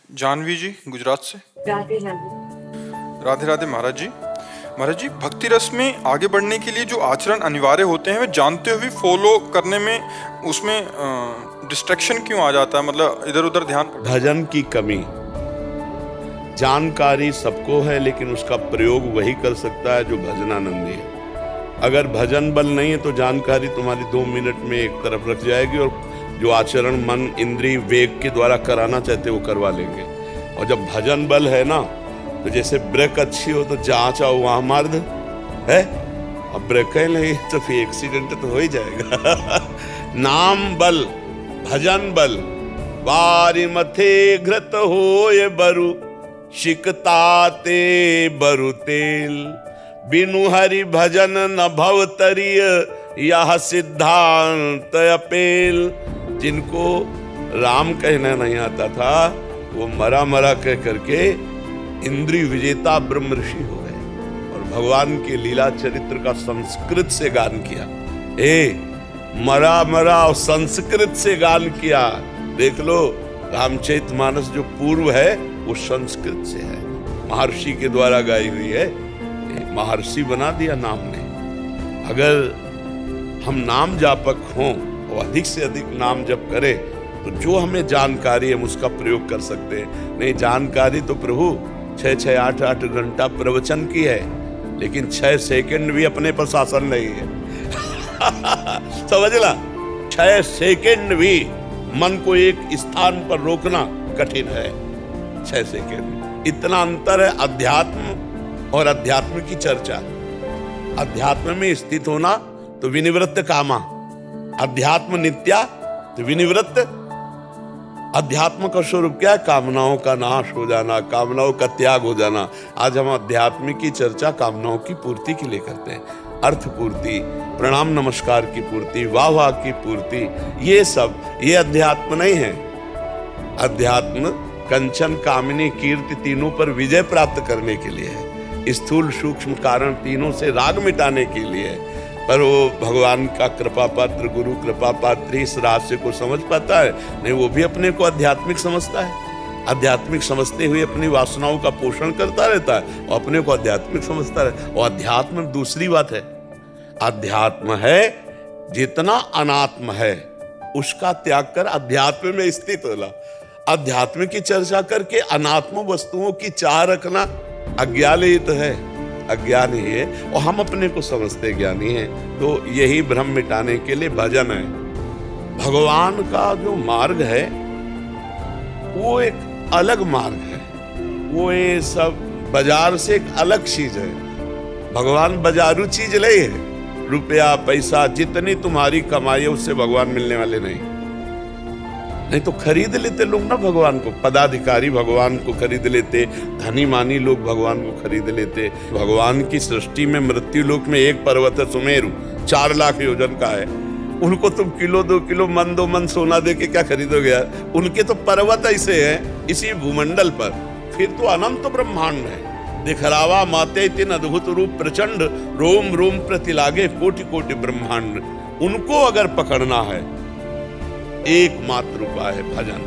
जानवी जी गुजरात से। राधे राधे। राधे राधे महाराज जी। महाराज जी, भक्ति रस में आगे बढ़ने के लिए जो आचरण अनिवार्य होते हैं वे जानते हुए फॉलो करने में उसमें डिस्ट्रैक्शन क्यों आ जाता है? मतलब इधर उधर ध्यान भजन की कमी। जानकारी सबको है लेकिन उसका प्रयोग वही कर सकता है जो भजनानंदी है। अगर भजन बल नहीं है तो जानकारी तुम्हारी 2 मिनट में एक तरफ रख जाएगी और जो आचरण मन इंद्रिय वेग के द्वारा कराना चाहते वो करवा लेंगे। और जब भजन बल है ना तो जैसे ब्रेक अच्छी हो तो जहाँ चाहो वहां मार दो है। अब ब्रेक है नहीं तो फिर एक्सीडेंट तो हो ही जाएगा। नाम बल, भजन बल, बारी मथे घृत होए बरु, शिकताते बरु तेल, बिनु हरि भजन न भव तरिय, यह सिद्धांत अपेल। जिनको राम कहना नहीं आता था वो मरा मरा कह करके इंद्रिय विजेता ब्रह्म ऋषि हो गए और भगवान के लीला चरित्र का संस्कृत से गान किया। मरा मरा और संस्कृत से गान किया। देख लो रामचरितमानस जो पूर्व है वो संस्कृत से है, महर्षि के द्वारा गाई हुई है। महर्षि बना दिया नाम ने। अगर हम नाम जापक हों और अधिक से अधिक नाम जप करें तो जो हमें जानकारी है उसका प्रयोग कर सकते हैं। नहीं जानकारी तो प्रभु 6-6, 8-8 घंटा प्रवचन की है लेकिन 6 सेकंड भी अपने पर शासन नहीं है। समझ ला, 6 सेकंड भी मन को एक स्थान पर रोकना कठिन है। 6 सेकंड इतना अंतर है अध्यात्म और अध्यात्म की चर्चा। अध्यात्म में स्थित होना तो विनिवृत्त कामा, अध्यात्म नित्या तो विनिवृत्त। अध्यात्म का स्वरूप क्या है? कामनाओं का नाश हो जाना, कामनाओं का त्याग हो जाना। आज हम अध्यात्म की चर्चा कामनाओं की पूर्ति के लिए करते हैं। अर्थ पूर्ति, प्रणाम नमस्कार की पूर्ति, वाह वाह की पूर्ति, ये अध्यात्म नहीं है। अध्यात्म कंचन कामिनी कीर्ति तीनों पर विजय प्राप्त करने के लिए है। स्थूल सूक्ष्म कारण तीनों से राग मिटाने के लिए है। पर वो भगवान का कृपा पात्र, गुरु कृपा पात्र इस रहस्य को समझ पाता है? नहीं, वो भी अपने को आध्यात्मिक समझता है। आध्यात्मिक समझते हुए अपनी वासनाओं का पोषण करता रहता है और अपने को आध्यात्मिक समझता है। और अध्यात्म दूसरी बात है। अध्यात्म है जितना अनात्म है उसका त्याग कर अध्यात्म में स्थित होला। अध्यात्म की चर्चा करके अनात्म वस्तुओं की चाह रखना अज्ञान ही तो है, अज्ञान ही है। और हम अपने को समझते ज्ञानी हैं। तो यही भ्रम मिटाने के लिए भजन है। भगवान का जो मार्ग है वो एक अलग मार्ग है। वो ये सब बाजार से एक अलग चीज है। भगवान बाजारू चीज नहीं है। रुपया पैसा जितनी तुम्हारी कमाई है उससे भगवान मिलने वाले नहीं तो खरीद लेते लोग ना भगवान को। पदाधिकारी भगवान को खरीद लेते, धनी मानी लोग भगवान को खरीद लेते। भगवान की सृष्टि में मृत्यु लोक में एक पर्वत है सुमेरु, 4 लाख योजन का है। उनको तुम किलो 2 किलो मन 2 मन सोना दे के क्या खरीदोगे यार? उनके तो पर्वत ऐसे हैं इसी भूमंडल पर। फिर तो अनंत ब्रह्मांड है। दिखरावा माते तीन अद्भुत रूप प्रचंड, रोम रोम प्रति लागे कोटि कोटि ब्रह्मांड। उनको अगर पकड़ना है एकमात्र उपाय है भजन।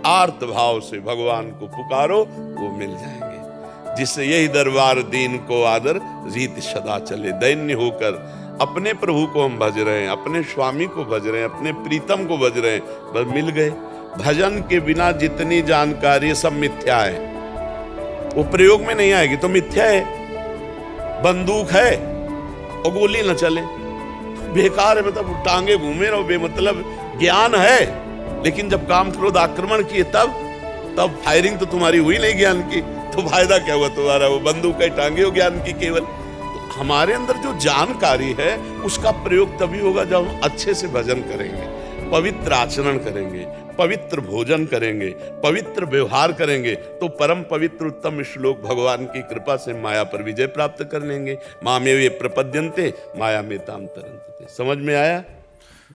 आर्त भाव से भगवान को पुकारो, वो मिल जाएंगे। जिससे यही दरबार दीन को आदर, रीत सदा चले। दैन्य होकर अपने प्रभु को हम भज रहे हैं, अपने स्वामी को भज रहे हैं, अपने प्रीतम को भज रहे हैं, बस मिल गए। भजन के बिना जितनी जानकारी सब मिथ्या है, वो प्रयोग में नहीं आएगी तो मिथ्या है। बंदूक है और गोली न चले बेकार है, मतलब टांगे घूमे रहो बेमतलब। ज्ञान है लेकिन जब काम क्रोध आक्रमण किए तब फायरिंग तो तुम्हारी हुई नहीं ज्ञान की, तो फायदा क्या हुआ तुम्हारा? वो बंदूक है टांगे हो ज्ञान की केवल। तो हमारे अंदर जो जानकारी है उसका प्रयोग तभी होगा जब हम अच्छे से भजन करेंगे, पवित्र आचरण करेंगे, पवित्र भोजन करेंगे, पवित्र व्यवहार करेंगे तो परम पवित्र उत्तम श्लोक भगवान की कृपा से माया पर विजय प्राप्त कर लेंगे। मामेव ये प्रपद्यन्ते माया में ताम तरन्ते। समझ में आया?